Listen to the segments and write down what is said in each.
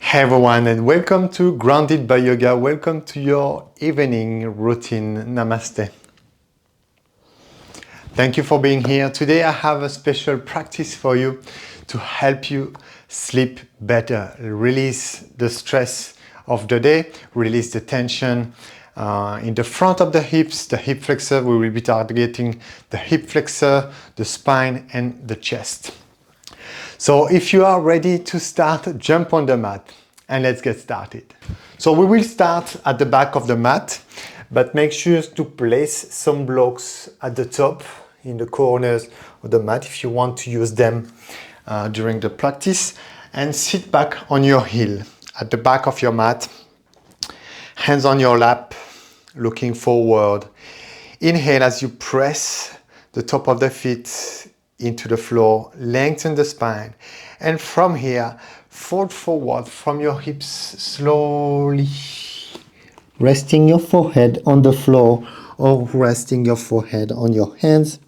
Hey everyone, and welcome to Grounded by Yoga. Welcome to your evening routine. Namaste. Thank you for being here. Today I have a special practice for you to help you sleep better, release the stress of the day, release the tension in the front of the hips, the hip flexor. We will be targeting the hip flexor, the spine, and the chest. So if you are ready to start, jump on the mat and let's get started. So we will start at the back of the mat, but make sure to place some blocks at the top in the corners of the mat if you want to use them during the practice, and sit back on your heel at the back of your mat, hands on your lap, looking forward. Inhale as you press the top of the feet into the floor, lengthen the spine, and from here fold forward from your hips slowly, resting your forehead on the floor or resting your forehead on your hands,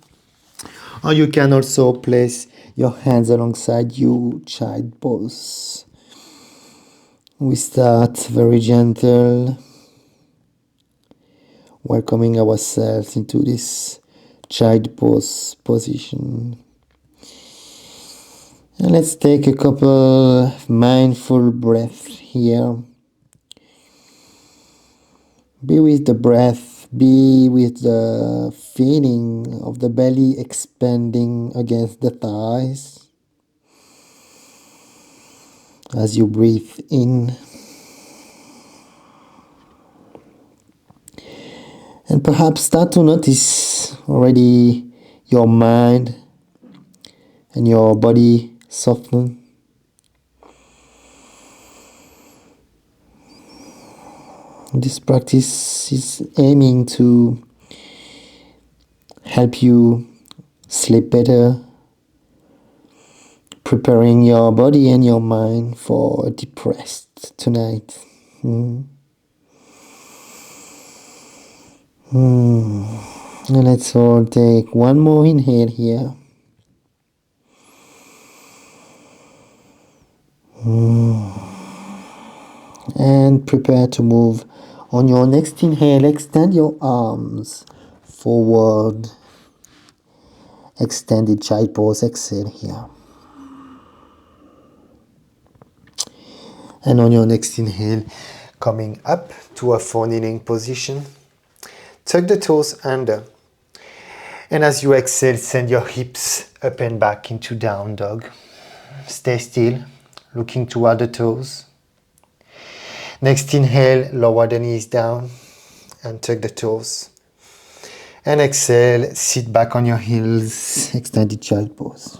or you can also place your hands alongside you, child pose. We start very gentle, welcoming ourselves into this child pose position. And let's take a couple mindful breaths here. Be with the breath, be with the feeling of the belly expanding against the thighs as you breathe in. And perhaps start to notice already your mind and your body soften. This practice is aiming to help you sleep better, preparing your body and your mind for a deep rest tonight. And let's all take one more inhale here. And prepare to move. On your next inhale, extend your arms forward. Extended child pose, exhale here. And on your next inhale, coming up to a four kneeling position. Tuck the toes under. And as you exhale, send your hips up and back into down dog. Stay still, looking toward the toes. Next inhale, lower the knees down and tuck the toes. And exhale, sit back on your heels, extended child pose.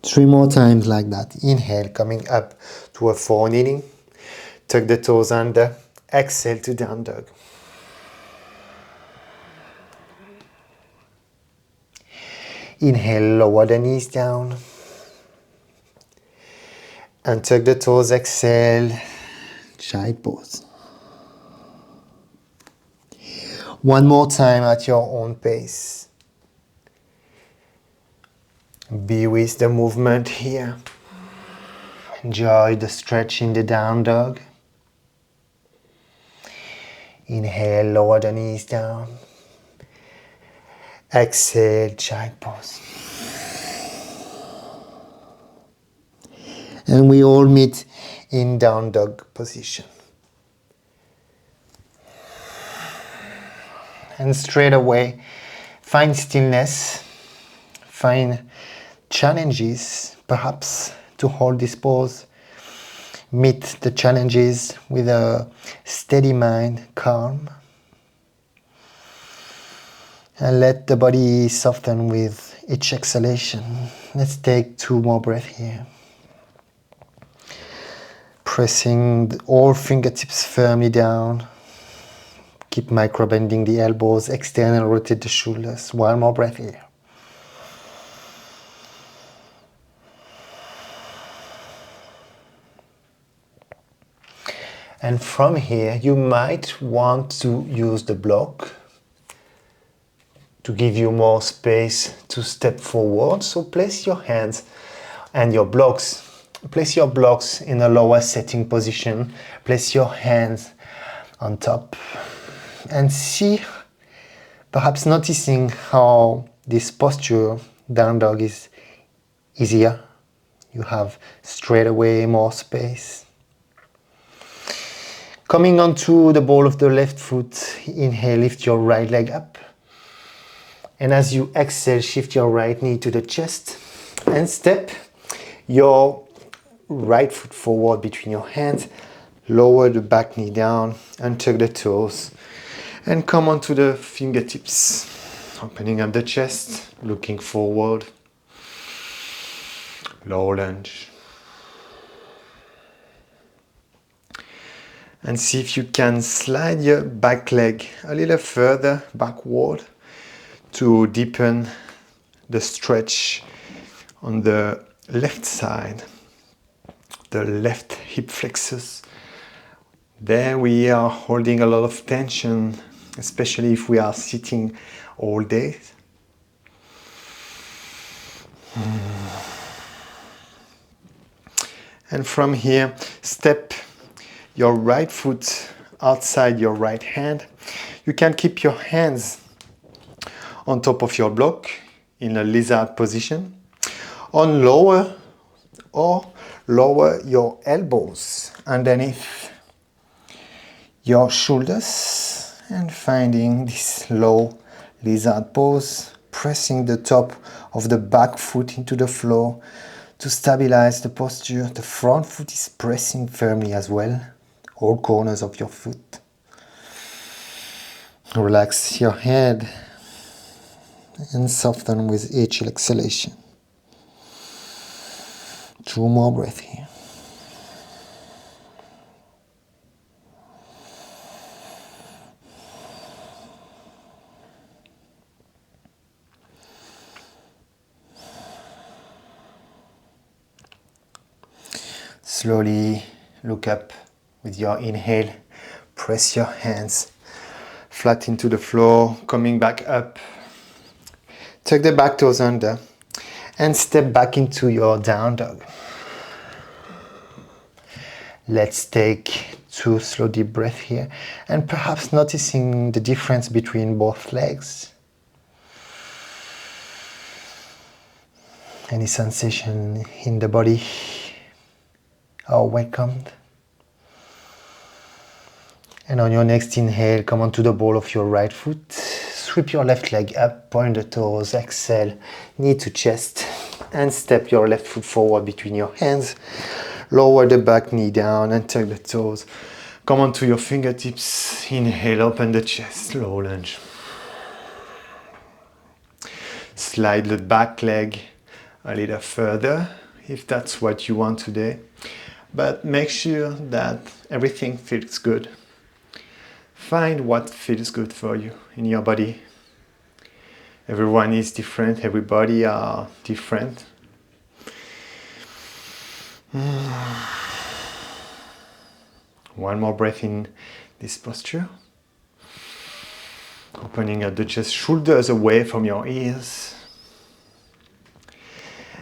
3 more times like that. Inhale, coming up to a four kneeling. Tuck the toes under. Exhale to down dog. Inhale, lower the knees down. And tuck the toes, exhale, child pose. One more time at your own pace. Be with the movement here. Enjoy the stretch in the down dog. Inhale, lower the knees down. Exhale, child pose. And we all meet in down dog position. And straight away, find stillness, find challenges, perhaps, to hold this pose. Meet the challenges with a steady mind, calm. And let the body soften with each exhalation. Let's take 2 more breaths here. Pressing all fingertips firmly down. Keep micro bending the elbows, extend and rotate the shoulders. 1 more breath here. And from here, you might want to use the block to give you more space to step forward. So place your hands and your blocks place your blocks in a lower setting position. Place your hands on top and see, perhaps noticing how this posture, down dog, is easier. You have straight away more space. Coming onto the ball of the left foot, inhale, lift your right leg up. And as you exhale, shift your right knee to the chest and step your right foot forward between your hands. Lower the back knee down, untuck the toes, and come onto the fingertips. Opening up the chest, looking forward. Low lunge. And see if you can slide your back leg a little further backward to deepen the stretch on the left side, the left hip flexors. There we are holding a lot of tension, especially if we are sitting all day. And from here, step your right foot outside your right hand. You can keep your hands on top of your block in a lizard position. On lower your elbows underneath your shoulders and finding this low lizard pose, pressing the top of the back foot into the floor to stabilize the posture. The front foot is pressing firmly as well, all corners of your foot. Relax your head and soften with each exhalation. 2 more breaths here. Slowly look up with your inhale. Press your hands flat into the floor, coming back up. Tuck the back toes under and step back into your down dog. Let's take 2 slow deep breaths here and perhaps noticing the difference between both legs. Any sensation in the body are welcomed. And on your next inhale, come onto the ball of your right foot. Sweep your left leg up, point the toes, exhale, knee to chest, and step your left foot forward between your hands. Lower the back knee down and tuck the toes. Come onto your fingertips. Inhale, open the chest, low lunge. Slide the back leg a little further if that's what you want today. But make sure that everything feels good. Find what feels good for you in your body. Everyone is different, everybody are different. One more breath in this posture. Opening up the chest, shoulders away from your ears.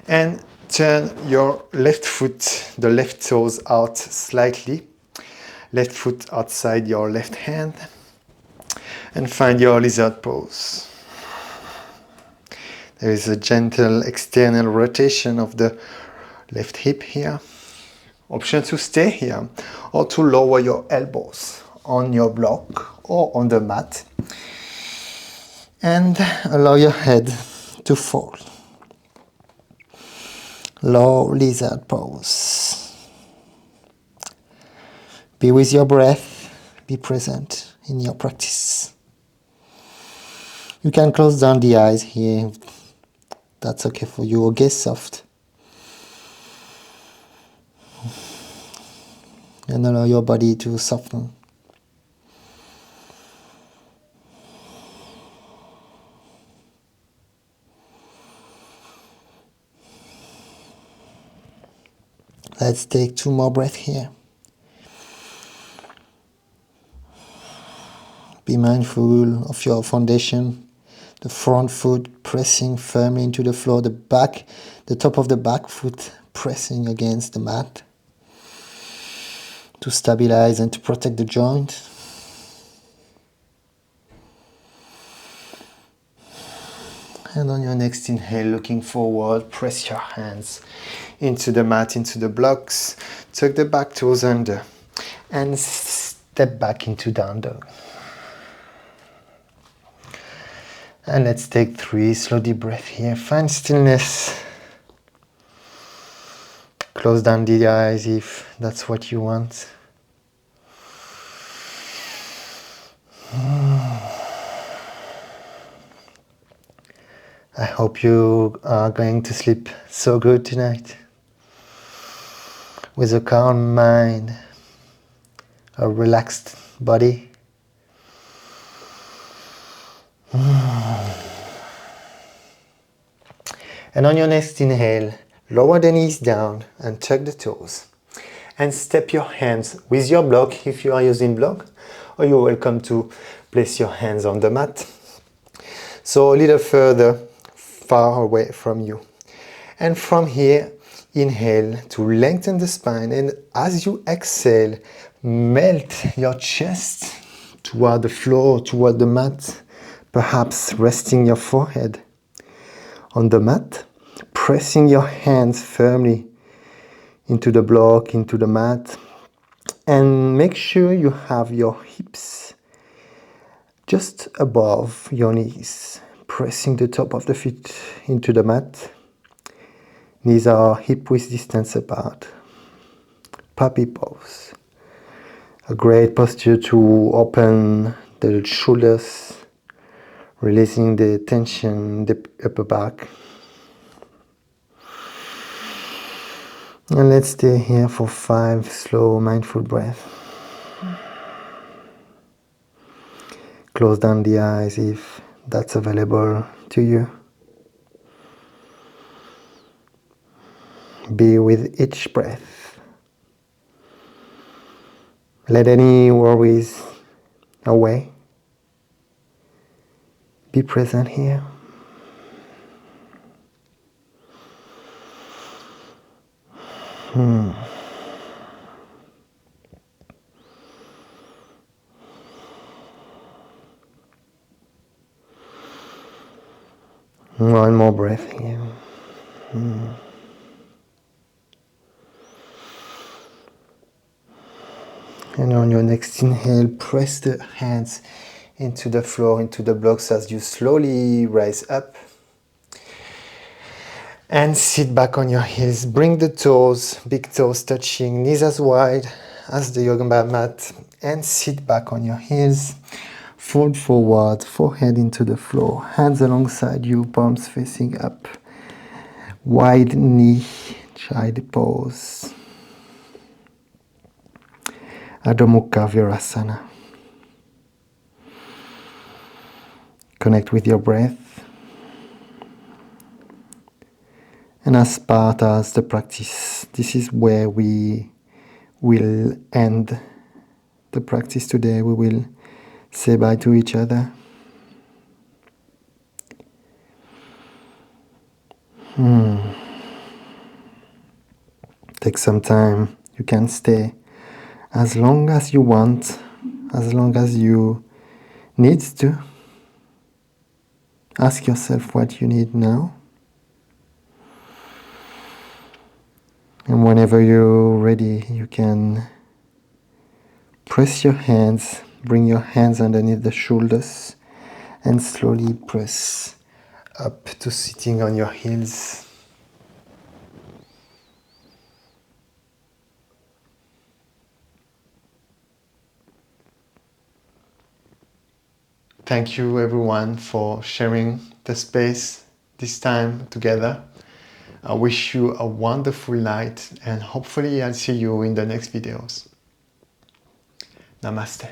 And turn your left foot, the left toes out slightly. Left foot outside your left hand. And find your lizard pose. There is a gentle external rotation of the left hip here. Option to stay here or to lower your elbows on your block or on the mat. And allow your head to fall. Low lizard pose. Be with your breath. Be present in your practice. You can close down the eyes here. That's okay for you, or gaze soft. And allow your body to soften. Let's take 2 more breaths here. Be mindful of your foundation. The front foot pressing firmly into the floor. The top of the back foot pressing against the mat to stabilize and to protect the joint. And on your next inhale, looking forward, press your hands into the mat, into the blocks. Tuck the back toes under and step back into down dog. And let's take 3 slow deep breaths here. Find stillness. Close down the eyes if that's what you want. I hope you are going to sleep so good tonight. With a calm mind, a relaxed body. And on your next inhale, lower the knees down and tuck the toes. And step your hands with your block if you are using block, or you're welcome to place your hands on the mat. So a little further, far away from you. And from here, inhale to lengthen the spine, and as you exhale, melt your chest toward the floor, toward the mat, perhaps resting your forehead on the mat, pressing your hands firmly into the block, into the mat, and make sure you have your hips just above your knees, pressing the top of the feet into the mat. Knees are hip-width distance apart. Puppy pose. A great posture to open the shoulders, releasing the tension in the upper back. And let's stay here for 5 slow mindful breaths. Close down the eyes if that's available to you. Be with each breath. Let any worries away. Be present here. One more breath here. And on your next inhale, press the hands into the floor, into the blocks as you slowly rise up. And sit back on your heels. Bring the toes, big toes touching, knees as wide as the yoga mat. And sit back on your heels. Fold forward, forehead into the floor. Hands alongside you, palms facing up. Wide knee, child pose. Adho Mukha Virasana. Connect with your breath. And as part of the practice, this is where we will end the practice today. We will say bye to each other. Take some time. You can stay as long as you want, as long as you need to. Ask yourself what you need now. And whenever you're ready, you can press your hands, bring your hands underneath the shoulders, and slowly press up to sitting on your heels. Thank you everyone for sharing the space this time together. I wish you a wonderful night, and hopefully I'll see you in the next videos. Namaste.